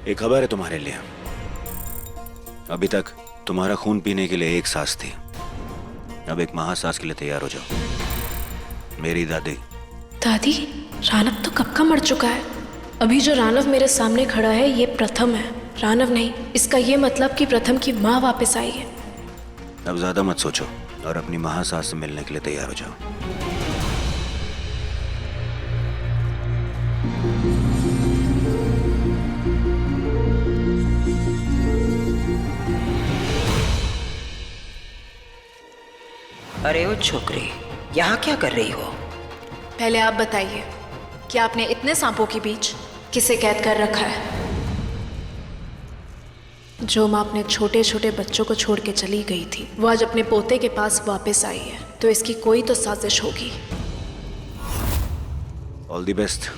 एक खबर है तुम्हारे लिए। अभी तक तुम्हारा खून पीने के लिए एक सांस थी, अब एक महासास के लिए तैयार हो जाओ। मेरी दादी। दादी? रानव तो कब का मर चुका है। अभी जो रानव मेरे सामने खड़ा है ये प्रथम है, रानव नहीं। इसका ये मतलब कि प्रथम की माँ वापस आई है। अब ज्यादा मत सोचो और अपनी महासास से मिलने के लिए तैयार हो जाओ। अरे वो छोकरी, यहाँ क्या कर रही हो? पहले आप बताइए कि आपने इतने सांपों के बीच किसे कैद कर रखा है? जो माँ अपने छोटे छोटे बच्चों को छोड़ के चली गई थी वो आज अपने पोते के पास वापस आई है, तो इसकी कोई तो साजिश होगी। All the best.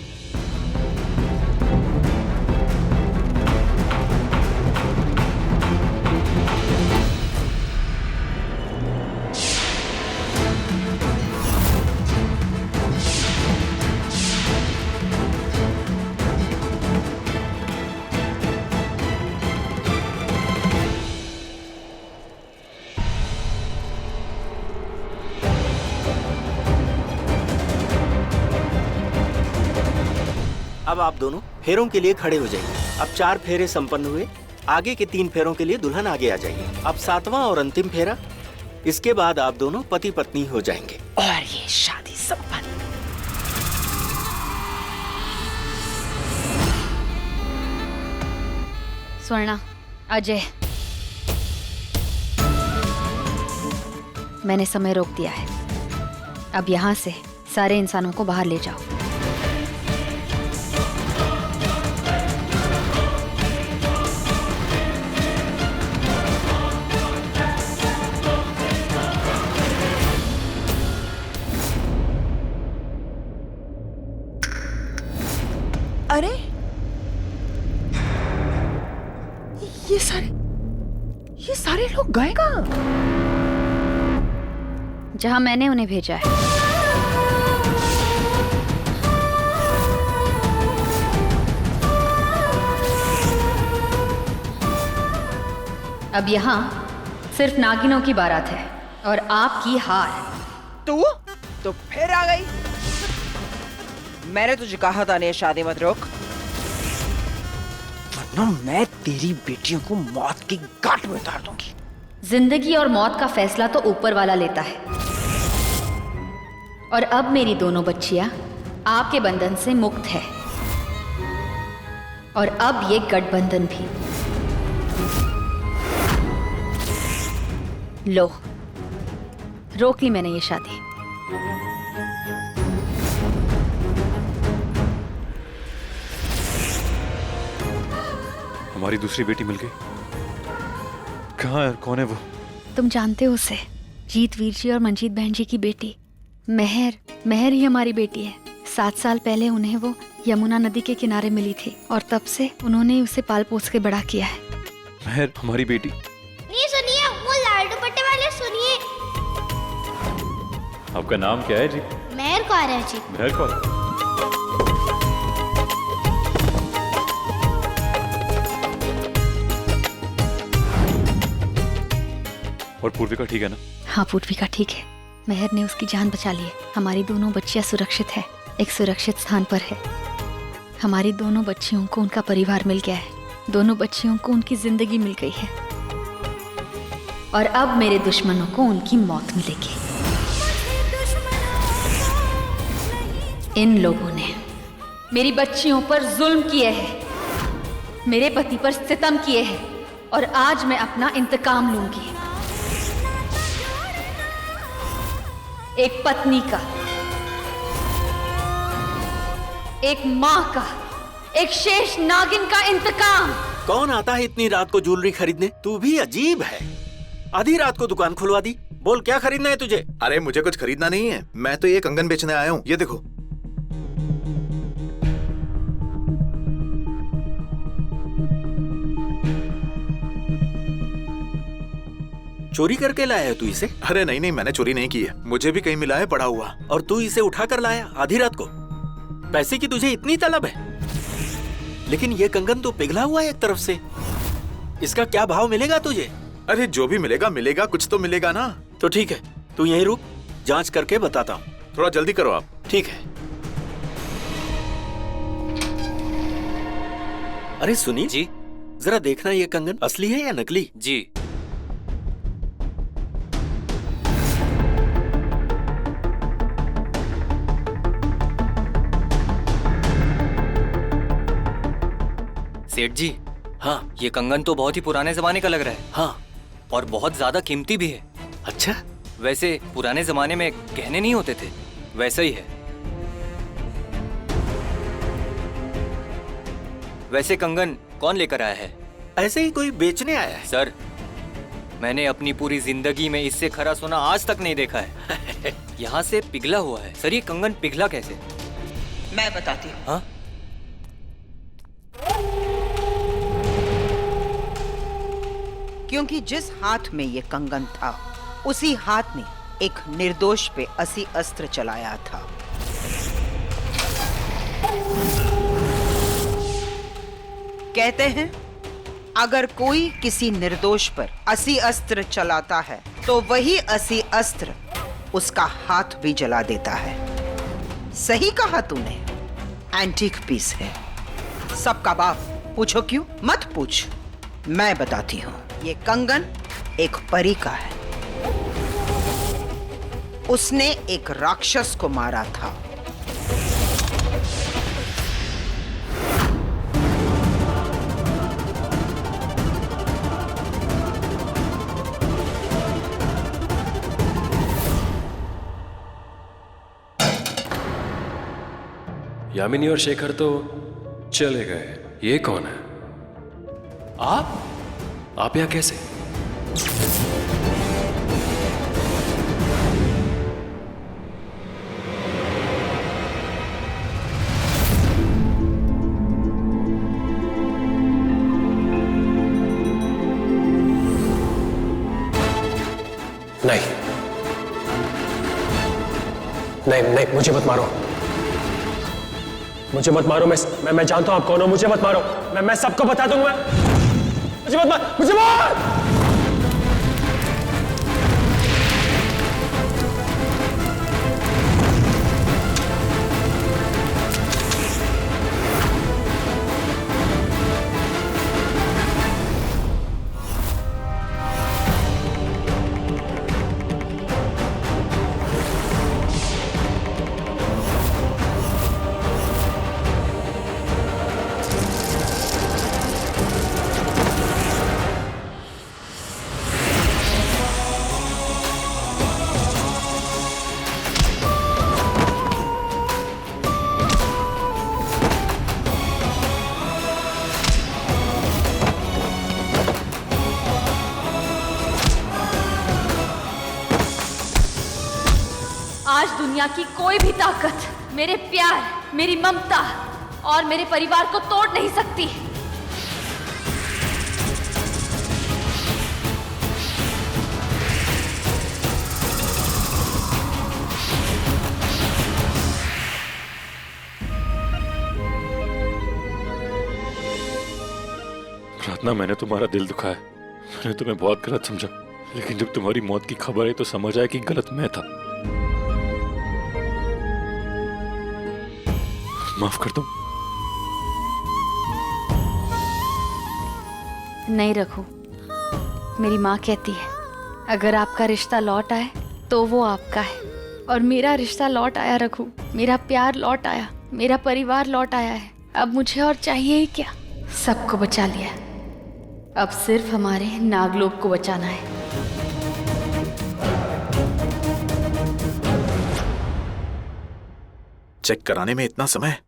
अब आप दोनों फेरों के लिए खड़े हो जाइए। अब 4 फेरे संपन्न हुए, आगे के 3 फेरों के लिए दुल्हन आगे आ जाइए। अब 7वां और अंतिम फेरा, इसके बाद आप दोनों पति पत्नी हो जाएंगे। और ये शादी संपन्न। स्वर्णा, अजय, मैंने समय रोक दिया है। अब यहाँ से सारे इंसानों को बाहर ले जाओ। अरे ये सारे लोग गए कहाँ? जहाँ मैंने उन्हें भेजा है। अब यहाँ सिर्फ नागिनों की बारात है और आपकी हार। तू तो फिर आ गई। मैंने तुझे कहा था नहीं शादी मत रोक, वरना मैं तेरी बेटियों को मौत की गांठ में उतार दूंगी। जिंदगी और मौत का फैसला तो ऊपर वाला लेता है। और अब मेरी दोनों बच्चियां आपके बंधन से मुक्त है, और अब ये गठबंधन भी। लो, रोक ली मैंने ये शादी। हमारी दूसरी बेटी मिल गई। कहाँ है, कौन है वो? तुम जानते हो उसे, जीत वीर जी और मंजीत बहन जी की बेटी मेहर ही हमारी बेटी है। 7 साल पहले उन्हें वो यमुना नदी के किनारे मिली थी और तब से उन्होंने उसे पाल पोस के बड़ा किया है। मेहर हमारी बेटी? नहीं सुनिए, वो लाल दुपट्टे वाले सुनिए। आपका नाम क्या है जी? मेहर कौर है जी। मेहर कौर। और पूर्विका ठीक है ना? हाँ, पूर्विका ठीक है। मेहर ने उसकी जान बचा ली है। हमारी दोनों बच्चियां सुरक्षित है, एक सुरक्षित स्थान पर है। हमारी दोनों बच्चियों को उनका परिवार मिल गया है, दोनों बच्चियों को उनकी जिंदगी मिल गई है, और अब मेरे दुश्मनों को उनकी मौत मिलेगी। इन लोगों ने मेरी बच्चियों पर जुल्म किए हैं, मेरे पति पर सितम किए हैं, और आज मैं अपना इंतकाम लूंगी। एक पत्नी का, एक माँ का, एक शेष नागिन का इंतकाम। कौन आता है इतनी रात को ज्वेलरी खरीदने? तू भी अजीब है, आधी रात को दुकान खुलवा दी। बोल क्या खरीदना है तुझे? अरे मुझे कुछ खरीदना नहीं है, मैं तो ये कंगन बेचने आया हूँ। ये देखो। चोरी करके लाया है तू इसे? अरे नहीं, मैंने चोरी नहीं की है, मुझे भी कहीं मिला है पड़ा हुआ। और तू इसे उठा कर लाया आधी रात को? पैसे की तुझे इतनी तलब है? लेकिन ये कंगन तो पिघला हुआ है एक तरफ से। इसका क्या भाव मिलेगा तुझे? अरे जो भी मिलेगा मिलेगा, कुछ तो मिलेगा ना। तो ठीक है, तू यहीं रुक, जांच करके बताता हूँ। थोड़ा जल्दी करो आप। ठीक है। अरे सुनील जी जरा देखना ये कंगन असली है या नकली। जी। सेठ जी, हाँ ये कंगन तो बहुत ही पुराने जमाने का लग रहा है हाँ। और बहुत ज्यादा कीमती भी है। अच्छा, वैसे पुराने जमाने में गहने नहीं होते थे, वैसा ही है। वैसे कंगन कौन लेकर आया है? ऐसे ही कोई बेचने आया है। सर, मैंने अपनी पूरी जिंदगी में इससे खरा सोना आज तक नहीं देखा है। यहाँ से पिघला हुआ है। सर, ये कंगन पिघला कैसे? मैं बताती हूँ। हाँ? क्योंकि जिस हाथ में ये कंगन था, उसी हाथ ने एक निर्दोष पे 80 अस्त्र चलाया था। कहते हैं अगर कोई किसी निर्दोष पर 80 अस्त्र चलाता है तो वही 80 अस्त्र उसका हाथ भी जला देता है। सही कहा तूने, एंटीक पीस है। सबका बाप। पूछो क्यों? मत पूछ, मैं बताती हूँ। ये कंगन एक परी का है। उसने एक राक्षस को मारा था। यामिनी और शेखर तो चले गए। ये कौन है? आप यहाँ कैसे? नहीं नहीं नहीं, मुझे मत मारो, मुझे मत मारो। मैं जानता हूं आप कौन हो। मुझे मत मारो, मैं सबको बता दूंगा। मुझे मत मार, मुझे मार। आज दुनिया की कोई भी ताकत मेरे प्यार, मेरी ममता और मेरे परिवार को तोड़ नहीं सकती। प्रार्थना, मैंने तुम्हारा दिल दुखाया। मैंने तुम्हें बहुत गलत समझा, लेकिन जब तुम्हारी मौत की खबर आई तो समझ आया कि गलत मैं था। माफ कर दो। नहीं रघु, मेरी माँ कहती है अगर आपका रिश्ता लौट आए तो वो आपका है, और मेरा रिश्ता लौट आया रघु। मेरा प्यार लौट आया, मेरा परिवार लौट आया है। अब मुझे और चाहिए ही क्या? सबको बचा लिया, अब सिर्फ हमारे नागलोक को बचाना है। चेक कराने में इतना समय?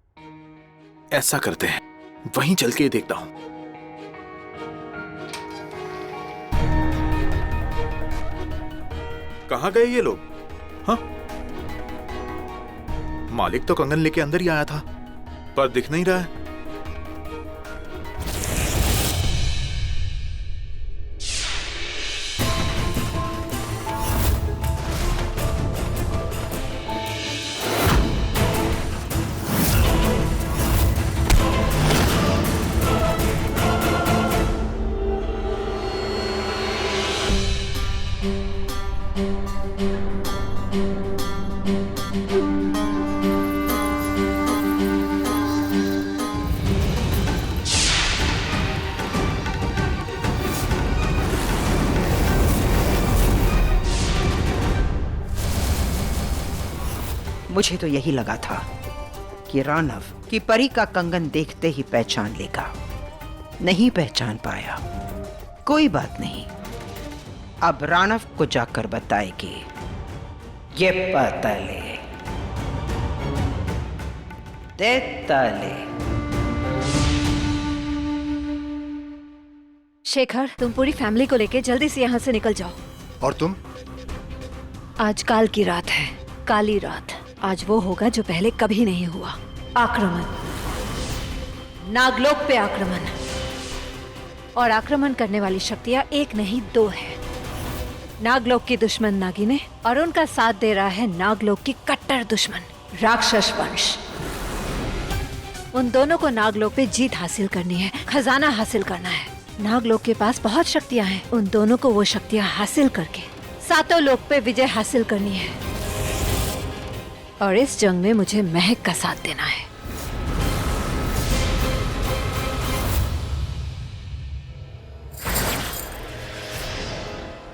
ऐसा करते हैं, वहीं चल के देखता हूं। कहां गए ये लोग? हाँ, मालिक तो कंगन लेके अंदर ही आया था, पर दिख नहीं रहा है। मुझे तो यही लगा था कि रानव की परी का कंगन देखते ही पहचान लेगा। नहीं पहचान पाया, कोई बात नहीं। अब रानव को जाकर बताएगी ये पताले देताले। शेखर, तुम पूरी फैमिली को लेके जल्दी से यहाँ से निकल जाओ। और तुम? आज काल की रात है, काली रात। आज वो होगा जो पहले कभी नहीं हुआ। आक्रमण, नागलोक पे आक्रमण। और आक्रमण करने वाली शक्तियां एक नहीं दो है। नागलोक की दुश्मन नागिने और उनका साथ दे रहा है नागलोक की कट्टर दुश्मन राक्षस वंश। उन दोनों को नागलोक पे जीत हासिल करनी है, खजाना हासिल करना है। नागलोक के पास बहुत शक्तियां हैं। उन दोनों को वो शक्तियां हासिल करके सातों लोक पे विजय हासिल करनी है। और इस जंग में मुझे महक का साथ देना है।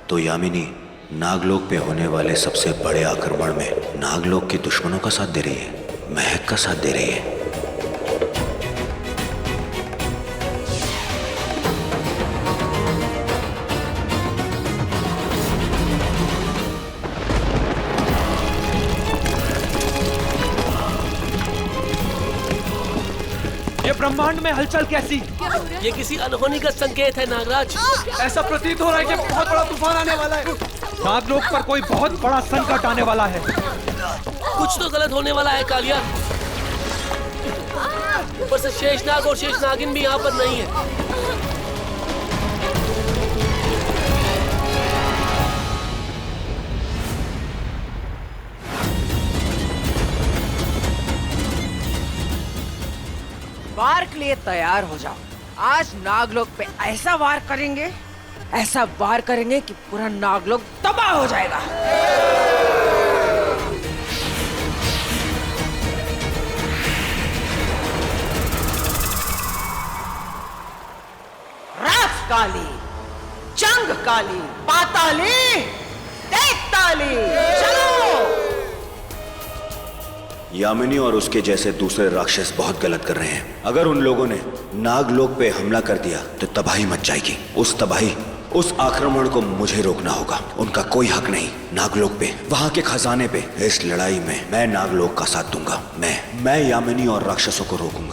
तो यामिनी नागलोक पे होने वाले सबसे बड़े आक्रमण में नागलोक के दुश्मनों का साथ दे रही है, महक का साथ दे रही है। ये ब्रह्मांड में हलचल कैसी? ये किसी अनहोनी का संकेत है नागराज। ऐसा प्रतीत हो रहा है कि बहुत बड़ा तूफान आने वाला है। नागलोक पर कोई बहुत बड़ा संकट आने वाला है। कुछ तो गलत होने वाला है कालिया। ऊपर से शेषनाग और शेषनागिन भी यहाँ पर नहीं है। वार के लिए तैयार हो जाओ। आज नागलोक पे ऐसा वार करेंगे, ऐसा वार करेंगे कि पूरा नागलोक तबाह हो जाएगा। रात काली, जंग काली, पाताली, देवताली, चलो। यामिनी और उसके जैसे दूसरे राक्षस बहुत गलत कर रहे हैं। अगर उन लोगों ने नागलोक पे हमला कर दिया तो तबाही मच जाएगी। उस तबाही, उस आक्रमण को मुझे रोकना होगा। उनका कोई हक नहीं नागलोक पे, वहां के खजाने पे। इस लड़ाई में मैं नागलोक का साथ दूंगा। मैं यामिनी और राक्षसों को रोकूंगा।